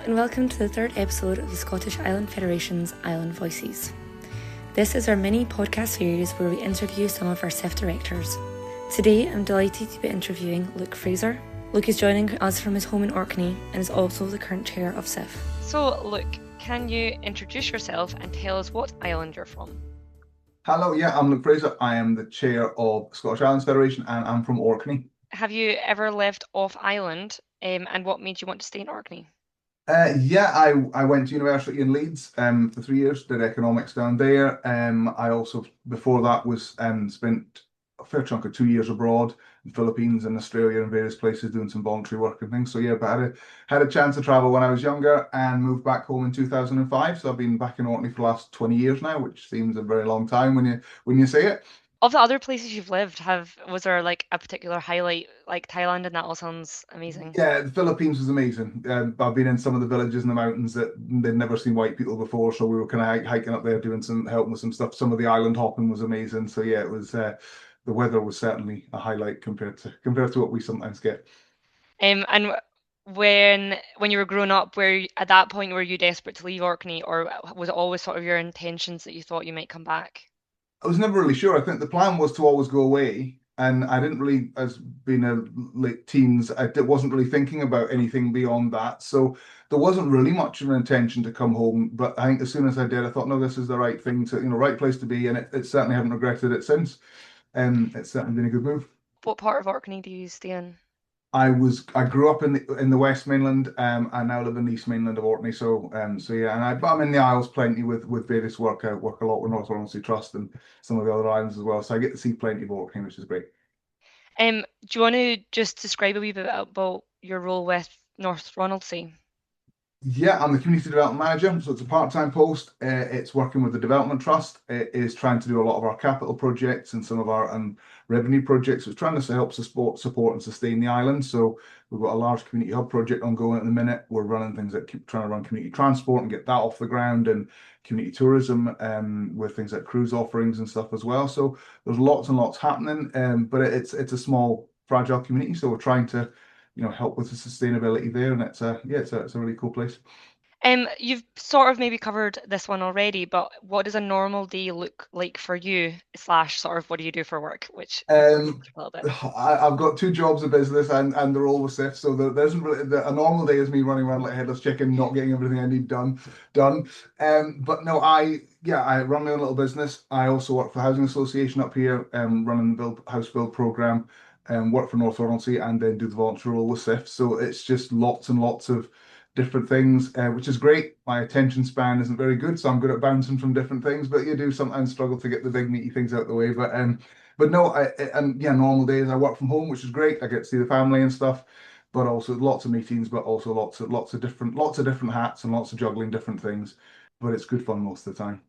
and welcome to the third episode of the Scottish Island Federation's Island Voices. This is our mini podcast series where we interview some of our SIF directors. Today I'm delighted to be interviewing Luke Fraser. Luke is joining us from his home in Orkney and is also the current chair of SIF. So Luke, can you introduce yourself and tell us what island you're from? Hello, I'm Luke Fraser. I am the chair of Scottish Islands Federation and I'm from Orkney. Have you ever lived off island and what made you want to stay in Orkney? I went to university in Leeds for 3 years, did economics down there. I also, before that, was spent a fair chunk of 2 years abroad in the Philippines and Australia and various places doing some voluntary work and things. So but I had a chance to travel when I was younger and moved back home in 2005. So I've been back in Orkney for the last 20 years now, which seems a very long time when you say it. Of the other places you've lived, was there like a particular highlight, like Thailand, and that all sounds amazing? Yeah, the Philippines was amazing. I've been in some of the villages in the mountains that they'd never seen white people before, so we were kind of hiking up there, helping with some stuff. Some of the island hopping was amazing. So it was the weather was certainly a highlight compared to what we sometimes get. And when you were growing up, at that point were you desperate to leave Orkney, or was it always sort of your intentions that you thought you might come back? I was never really sure. I think the plan was to always go away, and I didn't really, as being a late teens, I wasn't really thinking about anything beyond that. So there wasn't really much of an intention to come home. But I think as soon as I did, I thought, no, this is the right thing right place to be, and it certainly haven't regretted it since. It's certainly been a good move. What part of Orkney do you stay in? I grew up in the West Mainland. I now live in the East Mainland of Orkney. But I'm in the Isles plenty with various work. I work a lot with North Orkney Trust and some of the other islands as well. So I get to see plenty of Orkney, which is great. Do you want to just describe a wee bit about your role with North Ronaldsay? Yeah, I'm the community development manager, so it's a part-time post. It's working with the development trust. It is trying to do a lot of our capital projects and some of our revenue projects. It's trying to help support and sustain the island. So we've got a large community hub project ongoing at the minute. We're running things like trying to run community transport and get that off the ground, and community tourism with things like cruise offerings and stuff as well. So there's lots and lots happening, but it's a small, fragile community. So we're trying to help with the sustainability there, and it's a really cool place. You've sort of maybe covered this one already, but what does a normal day look like for you, / sort of what do you do for work? Which a little bit. I've got 2 jobs in business and they're all with SIF, so there isn't really a normal day is me running around like a headless chicken, not getting everything I need done. But no, I run my own little business. I also work for the Housing Association up here, running the house build program. Work for North Orkney and then do the voluntary role with SIF. So it's just lots and lots of different things, which is great. My attention span isn't very good, so I'm good at bouncing from different things, but you do sometimes struggle to get the big meaty things out of the way. But no, normal days I work from home, which is great. I get to see the family and stuff, but also lots of meetings, but also lots of different hats and lots of juggling different things. But it's good fun most of the time.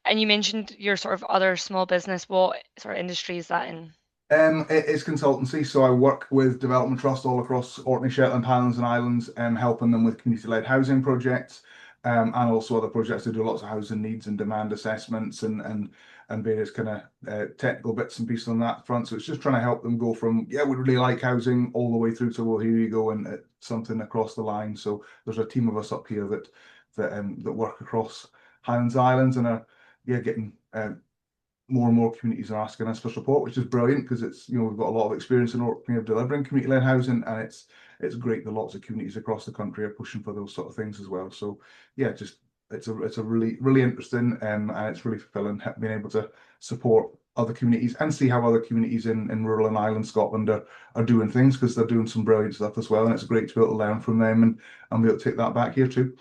And you mentioned your sort of other small business. What sort of industry is that in? It is consultancy, so I work with development trusts all across Orkney, Shetland, Highlands and Islands, helping them with community-led housing projects, and also other projects that do lots of housing needs and demand assessments and various kind of technical bits and pieces on that front. So it's just trying to help them go from we really like housing all the way through to well, here you go, and something across the line. So there's a team of us up here that work across Highlands Islands and are getting more and more communities are asking us for support, which is brilliant because it's we've got a lot of experience in Orkney of delivering community-led housing, and it's great that lots of communities across the country are pushing for those sort of things as well. So it's a really interesting and it's really fulfilling being able to support other communities and see how other communities in rural and island Scotland are doing things, because they're doing some brilliant stuff as well, and it's great to be able to learn from them and be able to take that back here too.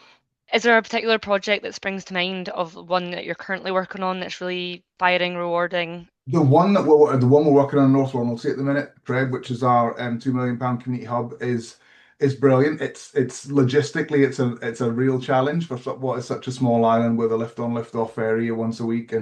Is there a particular project that springs to mind of one that you're currently working on that's really firing, rewarding? The one we're working on in North Orkney at the minute, Fred, which is our £2 million community hub, is brilliant. It's logistically it's a real challenge for what is such a small island with a lift on lift off area once a week,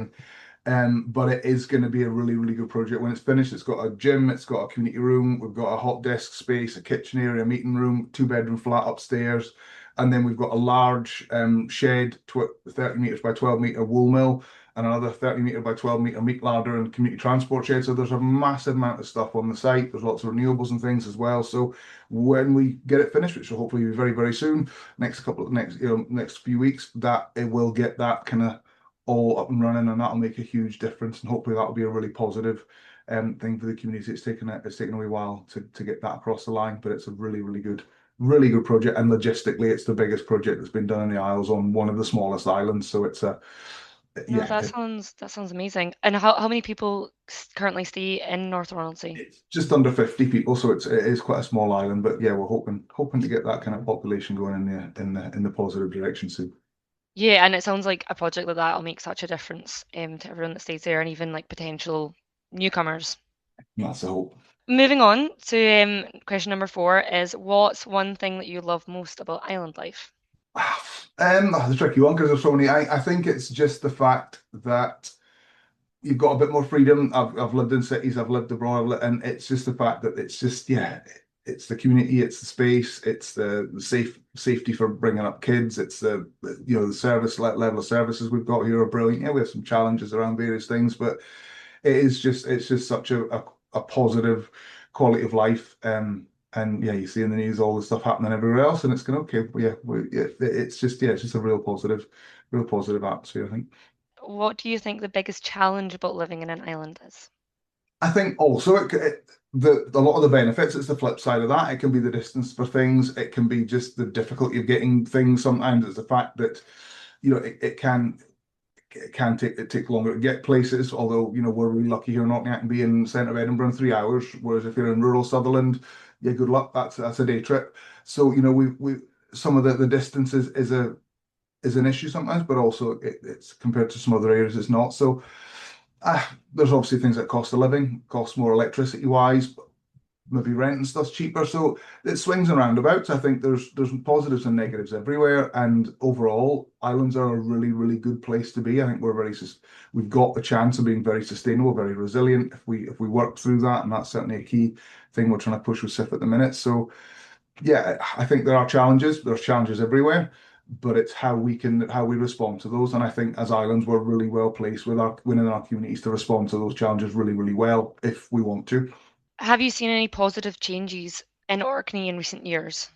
but it is going to be a really, really good project. When it's finished, it's got a gym, it's got a community room, we've got a hot desk space, a kitchen area, a meeting room, 2-bedroom flat upstairs. And then we've got a large shed, 30 metres by 12 metre wool mill, and another 30 metre by 12 metre meat larder and community transport shed. So there's a massive amount of stuff on the site. There's lots of renewables and things as well. So when we get it finished, which will hopefully be very, very soon, next few weeks, that it will get that kind of all up and running, and that'll make a huge difference. And hopefully that'll be a really positive thing for the community. It's taken a wee while to get that across the line, but it's a really good project, and logistically it's the biggest project that's been done in the Isles on one of the smallest islands. So it's a No, that sounds amazing. And how many people currently stay in North Ronaldsay? It's just under 50 people, so it is quite a small island. But yeah, we're hoping to get that kind of population going in the positive direction soon. Yeah, and it sounds like a project like that will make such a difference to everyone that stays there, and even like potential newcomers. That's the hope. Moving on to question number 4 is, what's one thing that you love most about island life? That's a tricky one because there's so many. I think it's just the fact that you've got a bit more freedom. I've lived in cities, I've lived abroad, and it's just the fact that it's just, yeah, it's the community, it's the space, it's the safety for bringing up kids, it's the service level of services we've got here are brilliant. Yeah, we have some challenges around various things, but it's just such a positive quality of life. And yeah, you see in the news all the stuff happening everywhere else, and it's going, okay, it's just a real positive atmosphere, I think. What do you think the biggest challenge about living in an island is? I think also a lot of the benefits, it's the flip side of that. It can be the distance for things. It can be just the difficulty of getting things. Sometimes it's the fact that, it can take longer to get places. Although, we're really lucky here in Orkney. I can be in the centre of Edinburgh in 3 hours, whereas if you're in rural Sutherland, yeah, good luck. That's a day trip. So, we some of the distance is an issue sometimes, but also it's compared to some other areas, it's not. So there's obviously things like cost of living, cost more electricity wise, but maybe rent and stuff's cheaper. So it swings and roundabouts. I think there's positives and negatives everywhere. And overall, islands are a really good place to be. I think we've got the chance of being very sustainable, very resilient if we work through that. And that's certainly a key thing we're trying to push with SIF at the minute. So yeah, I think there are challenges. There's challenges everywhere, but it's how we respond to those. And I think as islands, we're really well placed within our communities to respond to those challenges really well if we want to. Have you seen any positive changes in Orkney in recent years?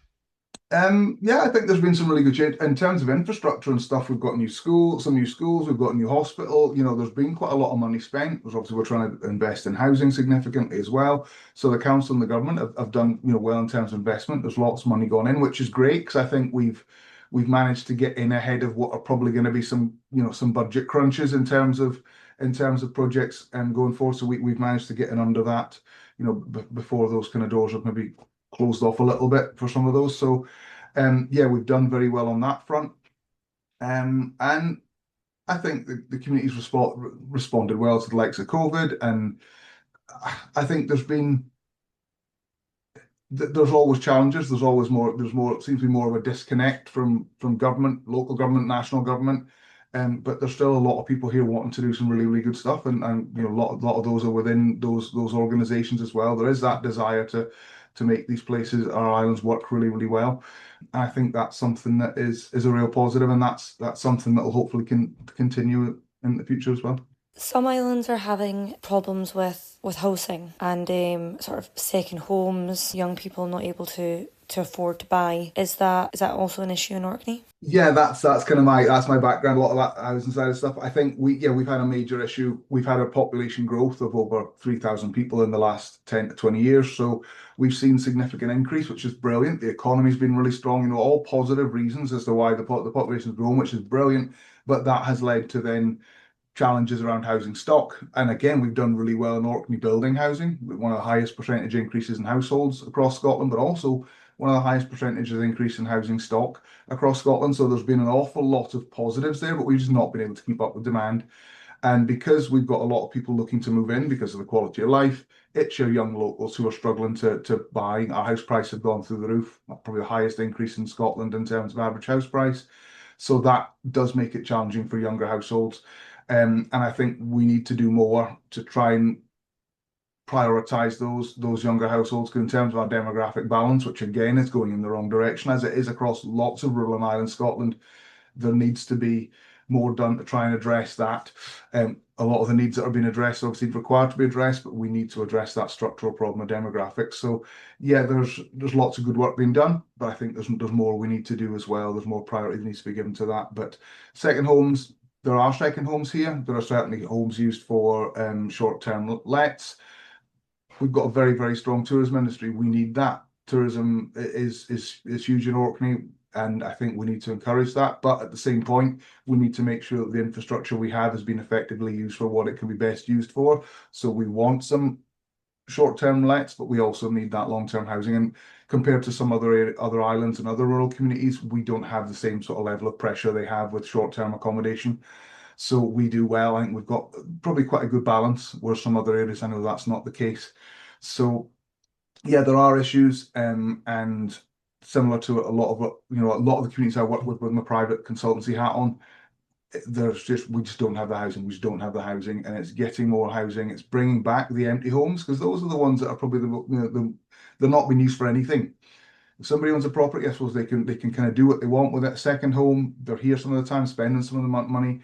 Yeah, I think there's been some really good change in terms of infrastructure and stuff. We've got some new schools, we've got a new hospital. There's been quite a lot of money spent. Because obviously we're trying to invest in housing significantly as well. So the council and the government have done well in terms of investment. There's lots of money going in, which is great because I think we've managed to get in ahead of what are probably going to be some budget crunches in terms of projects going forward. So we've managed to get in under that, before those kind of doors have maybe closed off a little bit for some of those. So yeah, we've done very well on that front. And I think the community's responded well to the likes of COVID. And I think there's always challenges. There's more, seems to be more of a disconnect from government, local government, national government. But there's still a lot of people here wanting to do some really good stuff, and a lot of those are within those organisations as well. There is that desire to make these places, our islands, work really well. And I think that's something that is a real positive, and that's something that will hopefully continue in the future as well. Some islands are having problems with housing and sort of second homes, young people not able to afford to buy. Is that also an issue in Orkney? Yeah, that's kind of my background. A lot of that housing side of stuff. I think we've had a major issue. We've had a population growth of over 3,000 people in the last 10 to 20 years. So we've seen significant increase, which is brilliant. The economy's been really strong. All positive reasons as to why the population's grown, which is brilliant. But that has led to then challenges around housing stock. And again, we've done really well in Orkney building housing, with one of the highest percentage increases in households across Scotland, but also one of the highest percentages increase in housing stock across Scotland. So there's been an awful lot of positives there, but we've just not been able to keep up with demand. And because we've got a lot of people looking to move in because of the quality of life, it's your young locals who are struggling to buy. Our house price have gone through the roof, probably the highest increase in Scotland in terms of average house price. So that does make it challenging for younger households. And I think we need to do more to try and prioritise those younger households in terms of our demographic balance, which again is going in the wrong direction, as it is across lots of rural and island Scotland. There needs to be more done to try and address that. A lot of the needs that are being addressed are obviously required to be addressed, but we need to address that structural problem of demographics. So yeah, there's lots of good work being done, but I think there's more we need to do as well. There's more priority that needs to be given to that. But second homes, there are second homes here. There are certainly homes used for short-term lets. We've got a very, very strong tourism industry. We need that. Tourism is huge in Orkney, and I think we need to encourage that. But at the same point, we need to make sure that the infrastructure we have has been effectively used for what it can be best used for. So we want some short-term lets, but we also need that long-term housing. And compared to some other islands and other rural communities, we don't have the same sort of level of pressure they have with short-term accommodation. So we do well. I think we've got probably quite a good balance, where some other areas, I know that's not the case. So yeah, there are issues, and similar to a lot of the communities I work with my private consultancy hat on, we just don't have the housing. We just don't have the housing, and it's getting more housing. It's bringing back the empty homes, because those are the ones that are probably they're not being used for anything. If somebody owns a property, I suppose they can kind of do what they want with it. A second home, they're here some of the time, spending some of the money.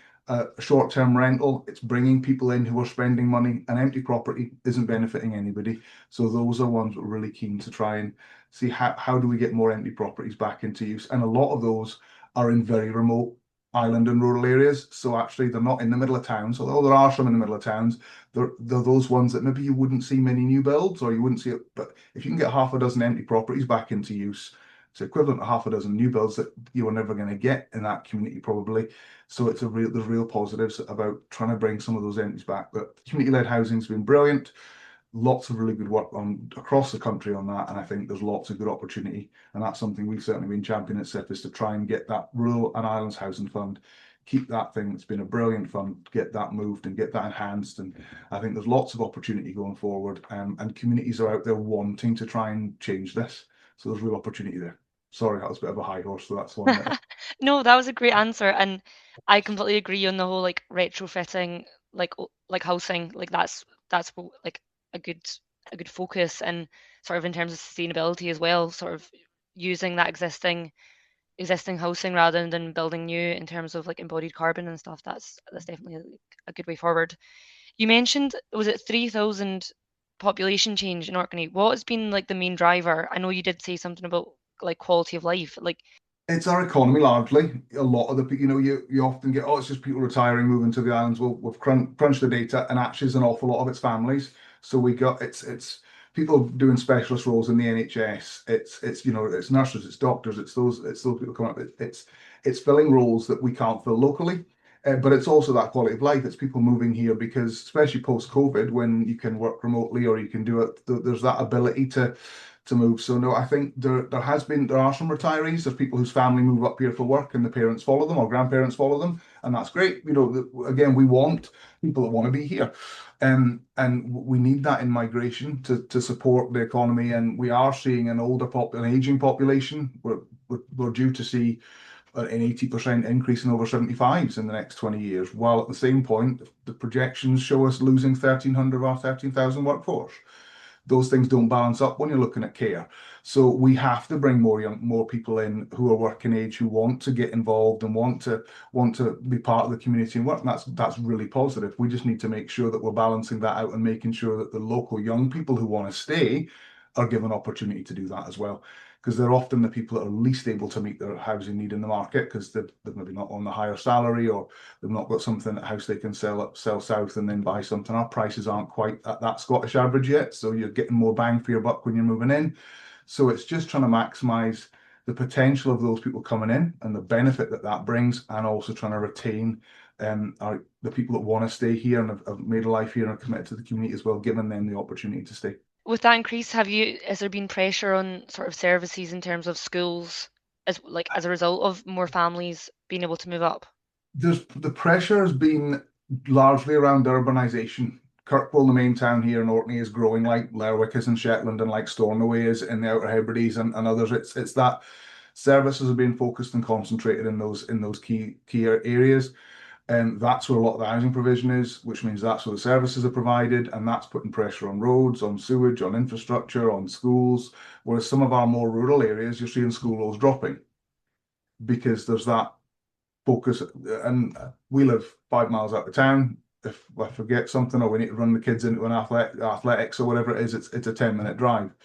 Short-term rental, it's bringing people in who are spending money. An empty property isn't benefiting anybody. So those are ones we're really keen to try and see how do we get more empty properties back into use. And a lot of those are in very remote island and rural areas. So actually they're not in the middle of towns, although there are some in the middle of towns. They're those ones that maybe you wouldn't see many new builds, or you wouldn't see it. But if you can get half a dozen empty properties back into use, it's equivalent to half a dozen new builds that you are never going to get in that community probably. So there's real positives about trying to bring some of those empties back. But community-led housing's been brilliant. Lots of really good work across the country on that, and I think there's lots of good opportunity, and that's something we've certainly been championing at SIF, is to try and get that Rural and Islands Housing Fund, keep that thing. It's been a brilliant fund, get that moved and get that enhanced, and I think there's lots of opportunity going forward, and communities are out there wanting to try and change this, so there's real opportunity there. Sorry, that was a bit of a high horse, so that's one. No, that was a great answer, and I completely agree on the whole like retrofitting, like housing, like that's like a good focus, and sort of in terms of sustainability as well, sort of using that existing housing rather than building new in terms of like embodied carbon and stuff. That's definitely a good way forward. You mentioned, was it 3,000 population change in Orkney? What has been like the main driver? I know you did say something about like quality of life, like it's our economy largely. A lot of the, you often get, it's just people retiring, moving to the islands. Well, we've crunched the data, and actually there's an awful lot of it's families. So we got, it's people doing specialist roles in the NHS. It's nurses, it's doctors, it's those people coming up. It's filling roles that we can't fill locally. But it's also that quality of life. It's people moving here because, especially post-COVID, when you can work remotely or you can do it, there's that ability to move. So no, I think there are some retirees. There's people whose family move up here for work and the parents follow them or grandparents follow them, and that's great. Again, we want people that want to be here, and we need that in migration to support the economy. And we are seeing an aging population. We're due to see an 80% increase in over 75s in the next 20 years, while at the same point the projections show us losing 1,300 of our 13,000 workforce. Those things don't balance up when you're looking at care. So we have to bring more people in who are working age, who want to get involved and want to be part of the community and work. And that's really positive. We just need to make sure that we're balancing that out and making sure that the local young people who want to stay are given opportunity to do that as well. Because they're often the people that are least able to meet their housing need in the market, because they're maybe not on the higher salary, or they've not got something at house they can sell south and then buy something. Our prices aren't quite at that Scottish average yet, so you're getting more bang for your buck when you're moving in. So it's just trying to maximise the potential of those people coming in and the benefit that brings, and also trying to retain the people that want to stay here and have made a life here and are committed to the community as well, giving them the opportunity to stay. With that increase, has there been pressure on sort of services in terms of schools as a result of more families being able to move up? The pressure has been largely around urbanisation. Kirkwall, the main town here in Orkney, is growing like Lerwick is in Shetland and like Stornoway is in the Outer Hebrides and others. It's that services are being focused and concentrated in those key areas. And that's where a lot of the housing provision is, which means that's where the services are provided, and that's putting pressure on roads, on sewage, on infrastructure, on schools. Whereas some of our more rural areas, you're seeing school rolls dropping because there's that focus. And we live 5 miles out of town. If I forget something or we need to run the kids into an athletics or whatever it is, it's a 10-minute drive.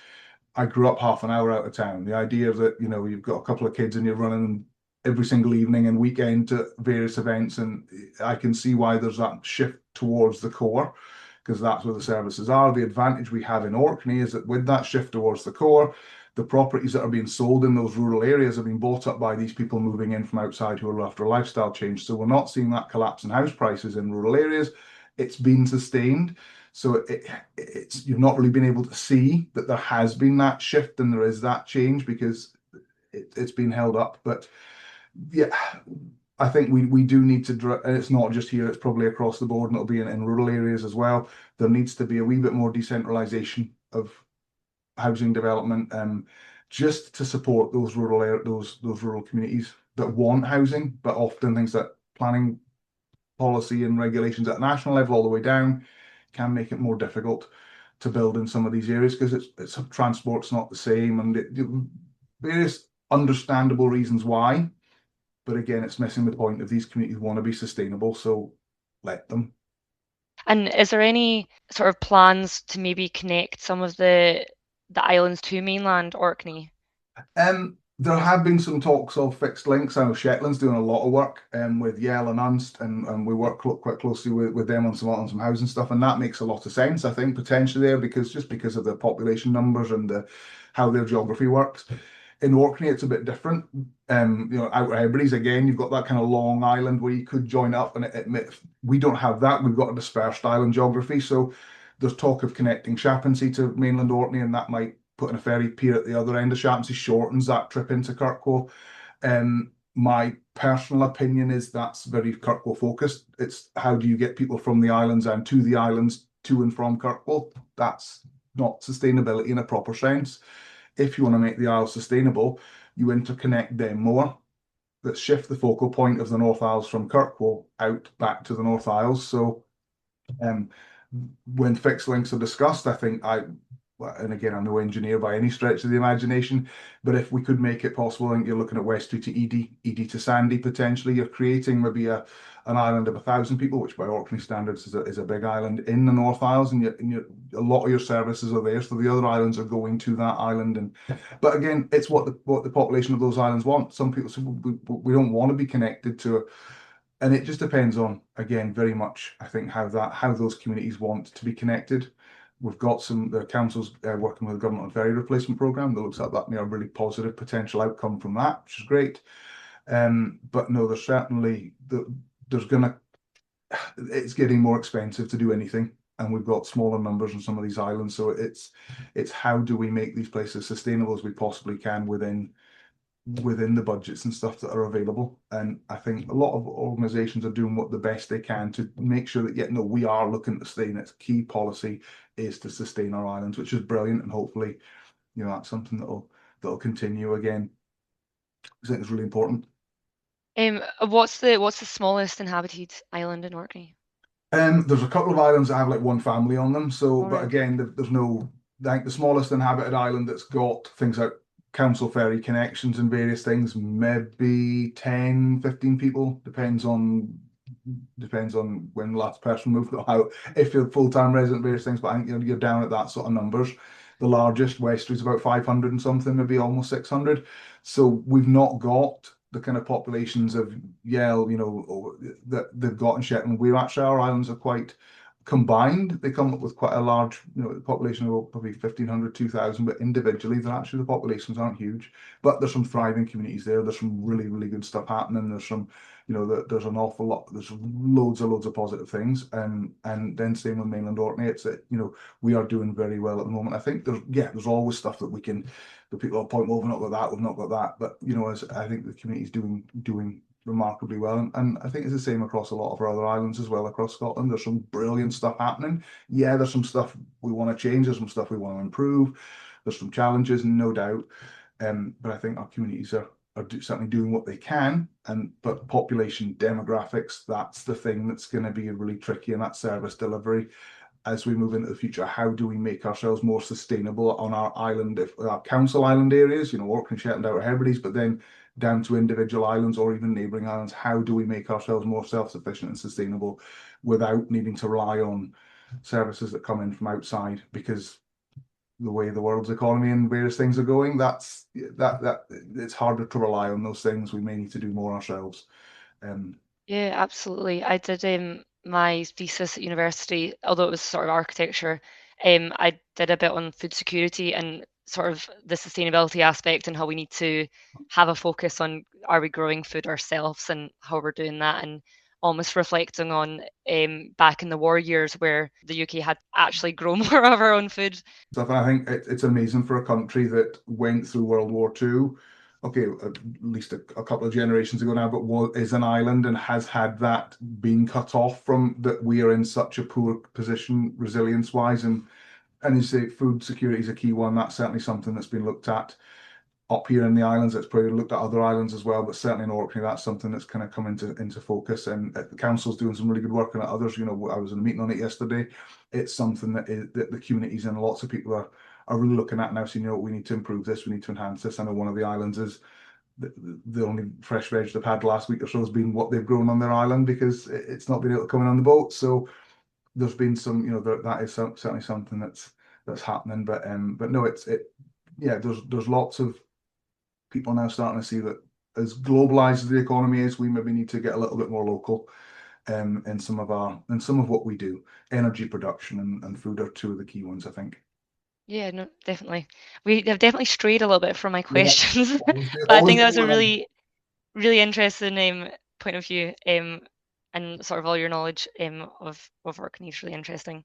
I grew up half an hour out of town. The idea that, you know, you've got a couple of kids and you're running every single evening and weekend to various events, and I can see why there's that shift towards the core, because that's where the services are. The advantage we have in Orkney is that with that shift towards the core, the properties that are being sold in those rural areas are being bought up by these people moving in from outside who are after a lifestyle change. So we're not seeing that collapse in house prices in rural areas. It's been sustained. So it's you've not really been able to see that there has been that shift and there is that change because it's been held up. But yeah, I think we do need to, and it's not just here, it's probably across the board, and it'll be in rural areas as well. There needs to be a wee bit more decentralization of housing development, just to support those those rural communities that want housing, but often things that planning policy and regulations at national level all the way down can make it more difficult to build in some of these areas because it's transport's not the same, and various understandable reasons why. But again, it's missing the point of these communities want to be sustainable, so let them. And is there any sort of plans to maybe connect some of the islands to mainland Orkney? There have been some talks of fixed links. I know Shetland's doing a lot of work with Yell and Unst, and we work quite closely with them on some housing stuff, and that makes a lot of sense, I think, potentially there, because of the population numbers and how their geography works. In Orkney, it's a bit different. You know, Outer Hebrides, again, you've got that kind of long island where you could join up, and we don't have that. We've got a dispersed island geography, so there's talk of connecting Shappensea to mainland Orkney, and that might put in a ferry pier at the other end of Shappensea, shortens that trip into Kirkwall. My personal opinion is that's very Kirkwall focused. It's how do you get people from the islands and to the islands to and from Kirkwall? That's not sustainability in a proper sense. If you want to make the Isles sustainable, you interconnect them more. Let's shift the focal point of the North Isles from Kirkwall out back to the North Isles. So when fixed links are discussed, I think and again, I'm no engineer by any stretch of the imagination, but if we could make it possible, I think you're looking at Westray to Edy to Sandy potentially. You're creating maybe an island of 1,000 people, which by Orkney standards is a big island in the North Isles, and a lot of your services are there, so the other islands are going to that island. But again, it's what the population of those islands want. Some people say we don't want to be connected to it. And it just depends on, again, very much, I think, how those communities want to be connected. We've got the council's working with the government on ferry replacement programme that looks like that may have a really positive potential outcome from that, which is great. But no, there's certainly it's getting more expensive to do anything, and we've got smaller numbers on some of these islands. So it's how do we make these places sustainable as we possibly can within the budgets and stuff that are available. And I think a lot of organisations are doing what the best they can to make sure that we are looking to stay in its key policy is to sustain our islands, which is brilliant, and hopefully, that's something that'll continue again. I think it's really important. What's the smallest inhabited island in Orkney? There's a couple of islands that have like one family on them. So, All but right. again, there's no, like the smallest inhabited island that's got things like council ferry connections and various things, maybe 10, 15 people, depends on when the last person moved out, if you're full-time resident, various things, but I think you're down at that sort of numbers. The largest, Westray, is about 500 and something, maybe almost 600. So we've not got the kind of populations of Yell, that they've got in Shetland. Our islands are quite combined. They come up with quite a large, population of probably 1,500, 2,000, but individually, the populations aren't huge. But there's some thriving communities there. There's some really, really good stuff happening. There's some, there's an awful lot. There's loads of positive things. And then same with mainland Orkney. It's we are doing very well at the moment. I think there's always stuff that people will point, well, we've not got that. But as I think the community's doing remarkably well, and I think it's the same across a lot of our other islands as well across Scotland. There's some brilliant stuff happening. There's some stuff we want to change, there's some stuff we want to improve, there's some challenges, no doubt, but I think our communities are certainly doing what they can, but population demographics, that's the thing that's going to be really tricky, and that service delivery. as we move into the future, how do we make ourselves more sustainable on our island, if our council island areas, Orkney, Shetland, Outer Hebrides, but then down to individual islands or even neighbouring islands, how do we make ourselves more self-sufficient and sustainable without needing to rely on services that come in from outside? Because the way the world's economy and various things are going, that it's harder to rely on those things. We may need to do more ourselves. Yeah, absolutely. I did my thesis at university, although it was sort of architecture. I did a bit on food security and sort of the sustainability aspect and how we need to have a focus on, are we growing food ourselves and how we're doing that, and almost reflecting on back in the war years where the UK had actually grown more of our own food. Stuff. And I think it's amazing for a country that went through World War II, okay, at least a couple of generations ago now, but is an island and has had that being cut off from, that we are in such a poor position resilience-wise. And you say food security is a key one. That's certainly something that's been looked at up here in the islands. It's probably looked at other islands as well, but certainly in Orkney, that's something that's kind of come into focus. And the council's doing some really good work on it. Others, I was in a meeting on it yesterday. It's something that the communities and lots of people are really looking at now, saying, we need to improve this, we need to enhance this. I know one of the islands is the only fresh veg they've had last week or so has been what they've grown on their island, because it's not been able to come in on the boat. So there's been some, that is certainly something that's happening. But no, there's lots of people now starting to see that as globalized as the economy is, we maybe need to get a little bit more local in some of what we do. Energy production and food are two of the key ones, I think. Yeah, no, definitely. We have definitely strayed a little bit from my Yeah, questions, but I always think that's a do. really interesting point of view, and sort of all your knowledge of Orkney is really interesting.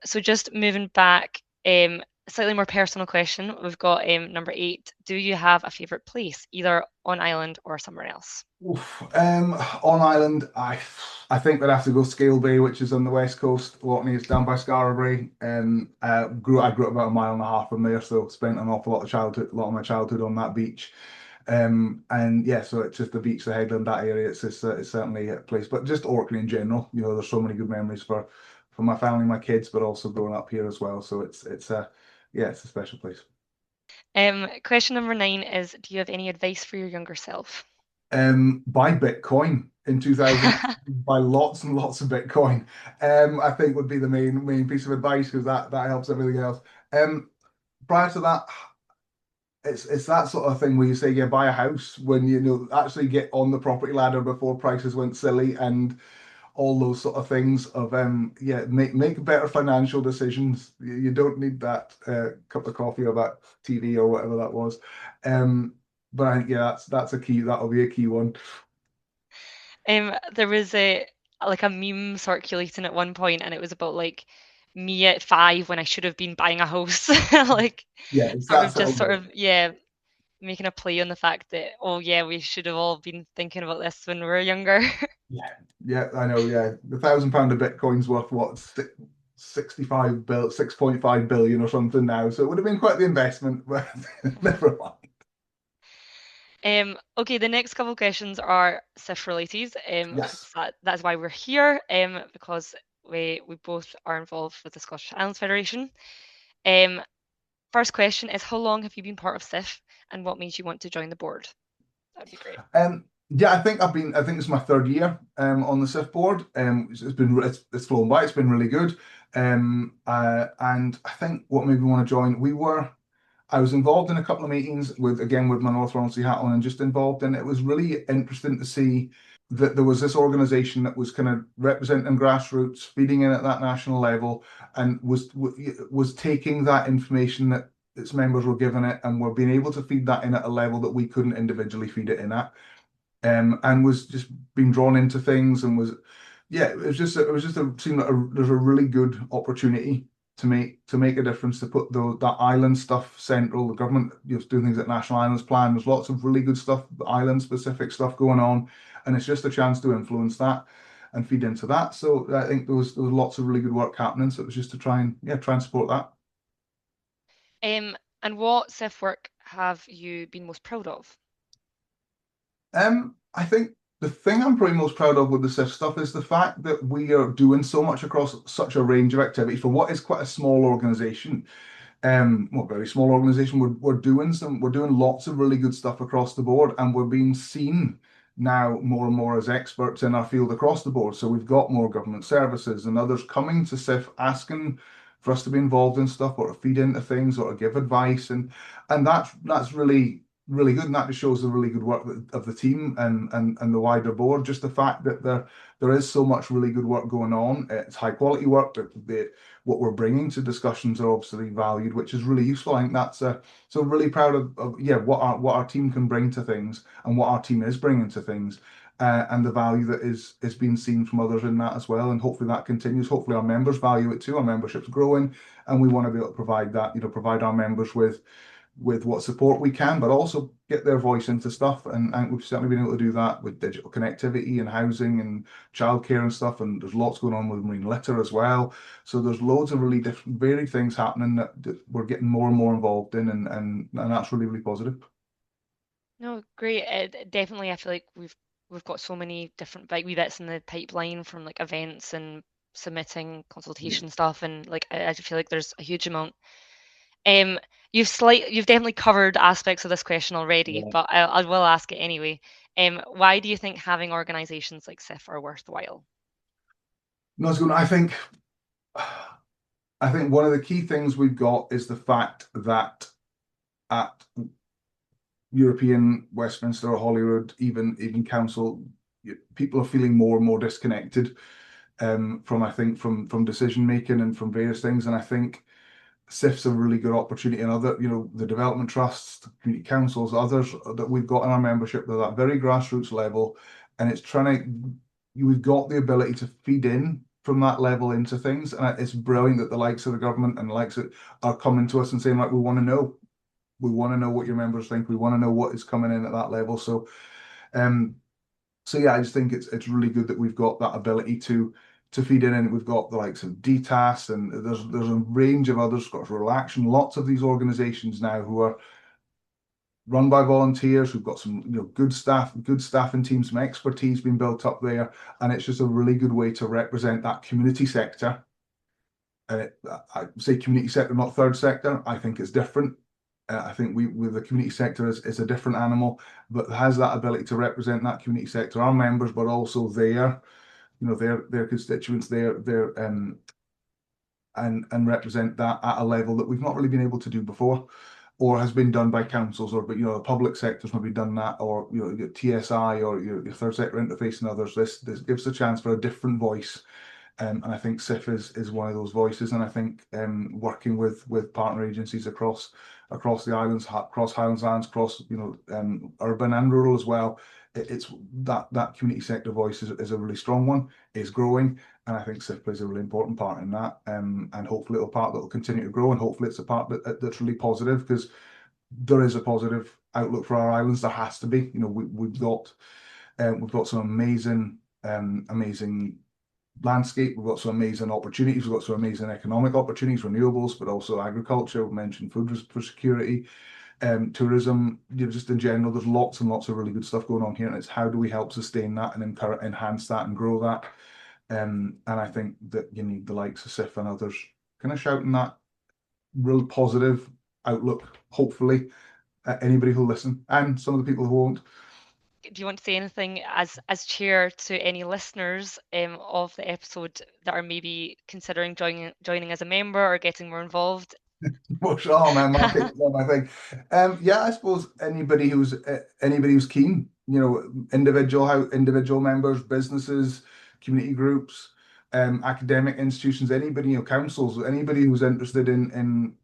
So just moving back, slightly more personal question. We've got number 8. Do you have a favourite place, either on island or somewhere else? Oof. On island, I think we'd have to go Scale Bay, which is on the west coast. Orkney is down by Skara. I grew up about a mile and a half from there, so spent an awful lot of my childhood on that beach. And yeah, so it's just the beach, the headland, that area. It's certainly a place, but just Orkney in general. There's so many good memories for my family, my kids, but also growing up here as well. So it's a special place. Question number 9 is, do you have any advice for your younger self? Buy Bitcoin in 2000. Buy lots and lots of Bitcoin. I think would be the main piece of advice, because that helps everything else. Prior to that, it's that sort of thing where you say, yeah, buy a house when actually get on the property ladder before prices went silly, and all those sort of things of make better financial decisions. You don't need that cup of coffee or that TV or whatever that was. But I think that's a key. That'll be a key one. There was a meme circulating at one point, and it was about me at 5 when I should have been buying a house, making a play on the fact that, oh yeah, we should have all been thinking about this when we were younger. Yeah, I know. Yeah, the £1,000 of Bitcoin's worth what, 6.5 billion or something now. So it would have been quite the investment, but never mind. Okay, the next couple of questions are SIF related. Yes. That's why we're here, because we both are involved with the Scottish Islands Federation. First question is, how long have you been part of SIF, and what made you want to join the board? That'd be great. Yeah, I think it's my 3rd year on the SIF board. It's flown by. It's been really good. And I think what made me want to join, I was involved in a couple of meetings with my North Ronaldsay hat on, and just involved, and it was really interesting to see that there was this organisation that was kind of representing grassroots, feeding in at that national level, and was taking that information that its members were given it, and were being able to feed that in at a level that we couldn't individually feed it in at, and was just being drawn into things, and it seemed like there's a really good opportunity to make a difference, to put that island stuff central. The government doing things like National Islands Plan. There's lots of really good stuff, island specific stuff going on, and it's just a chance to influence that and feed into that. So I think there was lots of really good work happening. So it was just to try and support that. And what SIF work have you been most proud of? I think the thing I'm probably most proud of with the SIF stuff is the fact that we are doing so much across such a range of activities for what is quite a small organization. Well, very small organization. We're doing lots of really good stuff across the board, and we're being seen now more and more as experts in our field across the board. So we've got more government services and others coming to SIF asking for us to be involved in stuff or to feed into things or to give advice, and that's really good, and that just shows the really good work of the team and the wider board. Just the fact that there is so much really good work going on. It's high quality work. What we're bringing to discussions are obviously valued, which is really useful. I think that's so really proud of yeah, what our team can bring to things and what our team is bringing to things. And the value that is being seen from others in that as well, and hopefully that continues. Hopefully our members value it too. Our membership's growing, and we want to be able to provide that, provide our members with what support we can, but also get their voice into stuff. And we've certainly been able to do that with digital connectivity and housing and childcare and stuff. And there's lots going on with marine litter as well. So there's loads of really different, varied things happening that we're getting more and more involved in, and that's really, really positive. No, great. Definitely, I feel like we've got so many different wee bits in the pipeline, from like events and submitting consultation stuff, and like I feel like there's a huge amount. You've definitely covered aspects of this question already, Yeah. but I will ask it anyway. Why do you think having organisations like SIF are worthwhile? No, it's good. I think one of the key things we've got is the fact that at European, Westminster, Holyrood, even council, people are feeling more and more disconnected from decision making and from various things. And I think SIF's a really good opportunity, and other, the development trusts, community councils, others that we've got in our membership, they're that very grassroots level, and we've got the ability to feed in from that level into things. And it's brilliant that the likes of the government and the likes of are coming to us and saying, like, we want to know what your members think. We want to know what is coming in at that level. So yeah, I just think it's really good that we've got that ability to feed in, and we've got the likes of DTAS, and there's a range of others, Scottish Rural Action, lots of these organisations now who are run by volunteers. We've got some good staff and teams, some expertise being built up there, and it's just a really good way to represent that community sector. And I say community sector, not third sector. I think it's different. I think with the community sector is a different animal, but has that ability to represent that community sector, our members, but also their constituents, and represent that at a level that we've not really been able to do before, or has been done by councils, or the public sector's maybe done that, or your TSI or your third sector interface and others. This gives a chance for a different voice. And I think SIF is one of those voices, and I think working with partner agencies across the islands, across Highlands Lands, across urban and rural as well, it's that community sector voice is a really strong one, is growing, and I think SIF plays a really important part in that, and hopefully it's a part that will continue to grow, and hopefully it's a part that's really positive, because there is a positive outlook for our islands. There has to be. We've got some amazing landscape. We've got some amazing opportunities. We've got some amazing economic opportunities, renewables, but also agriculture. We mentioned food for security, tourism. Just in general, there's lots and lots of really good stuff going on here, and it's how do we help sustain that and enhance that and grow that. And I think that you need the likes of SIF and others kind of shouting that real positive outlook, hopefully, anybody who'll listen, and some of the people who won't. Do you want to say anything as chair to any listeners of the episode that are maybe considering joining as a member or getting more involved? Oh man, my thing. Yeah, I suppose anybody who's keen, individual members, businesses, community groups, academic institutions, anybody, councils, anybody who's interested in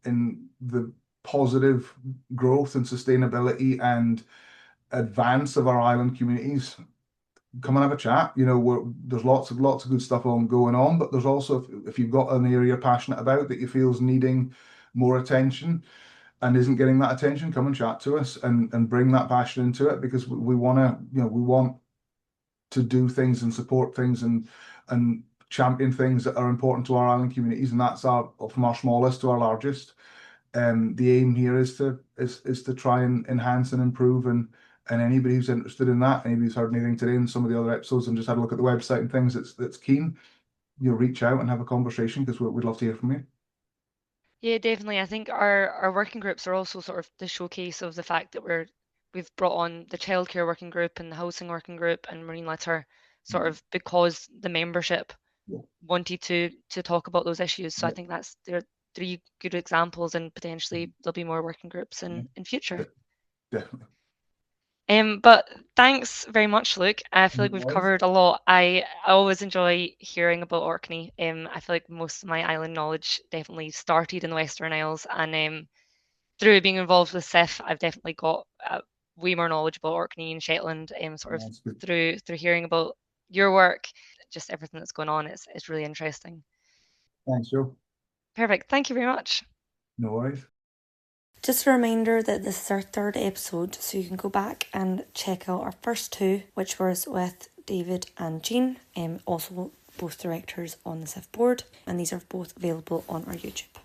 the positive growth and sustainability and advance of our island communities, come and have a chat. There's lots of good stuff going on, but there's also, if you've got an area you're passionate about that you feel is needing more attention and isn't getting that attention, come and chat to us and bring that passion into it, because we want to do things and support things and champion things that are important to our island communities, and that's from our smallest to our largest. The aim here is to try and enhance and improve And anybody who's interested in that, anybody who's heard anything today in some of the other episodes and just had a look at the website and things that's keen, you'll reach out and have a conversation, because we'd love to hear from you. Yeah, definitely. I think our working groups are also sort of the showcase of the fact that we've brought on the childcare working group and the housing working group and marine litter, sort of because the membership Yeah. wanted to talk about those issues. So I Yeah. think they're three good examples, and potentially there'll be more working groups in future. Definitely. But thanks very much, Luke. I feel like No we've worries. covered a lot. I always enjoy hearing about Orkney. I feel like most of my island knowledge definitely started in the Western Isles, and through being involved with SIF, I've definitely got way more knowledge about Orkney and Shetland. Sort of That's good. through hearing about your work, just everything that's going on. It's really interesting. Thanks, Joe. Perfect. Thank you very much. No worries. Just a reminder that this is our third episode, so you can go back and check out our first two, which was with David and Jean, also both directors on the SIF board, and these are both available on our YouTube.